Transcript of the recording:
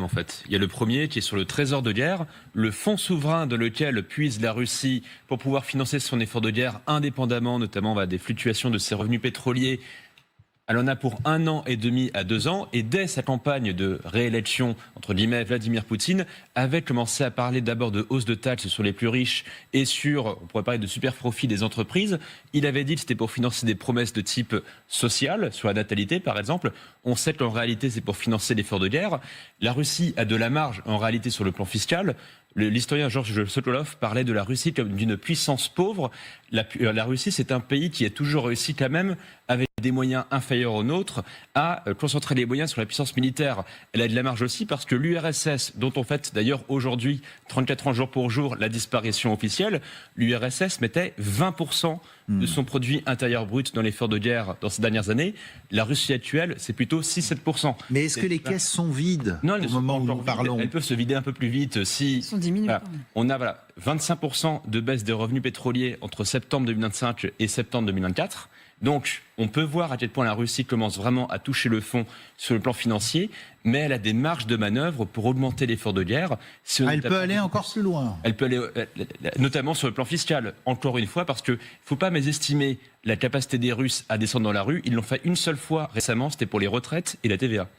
En fait, il y a le premier qui est sur le trésor de guerre, le fonds souverain dans lequel puise la Russie pour pouvoir financer son effort de guerre indépendamment, notamment des fluctuations de ses revenus pétroliers. Elle en a pour 1 an et demi à 2 ans, et dès sa campagne de réélection, entre guillemets, Vladimir Poutine avait commencé à parler d'abord de hausse de taxes sur les plus riches et on pourrait parler de super profit des entreprises. Il avait dit que c'était pour financer des promesses de type social, sur la natalité par exemple. On sait qu'en réalité c'est pour financer l'effort de guerre. La Russie a de la marge en réalité sur le plan fiscal. L'historien Georges Sokolov parlait de la Russie comme d'une puissance pauvre. La Russie, c'est un pays qui a toujours réussi quand même, avec des moyens inférieurs aux nôtres, à concentrer les moyens sur la puissance militaire. Elle a de la marge aussi parce que l'URSS, dont on fête d'ailleurs aujourd'hui, 34 ans jour pour jour, la disparition officielle, l'URSS mettait 20% de son produit intérieur brut dans l'effort de guerre dans ces dernières années. La Russie actuelle, c'est plutôt 6-7%. Mais est-ce que les caisses sont vides au moment où nous parlons? Elles peuvent se vider un peu plus vite si... Ils sont diminués. Voilà. On a 25% de baisse des revenus pétroliers entre septembre 2025 et septembre 2024. Donc, on peut voir à quel point la Russie commence vraiment à toucher le fond sur le plan financier, mais elle a des marges de manœuvre pour augmenter l'effort de guerre. Elle peut aller encore plus loin. Elle peut aller, notamment sur le plan fiscal, encore une fois, parce qu'il ne faut pas mésestimer la capacité des Russes à descendre dans la rue. Ils l'ont fait une seule fois récemment, c'était pour les retraites et la TVA.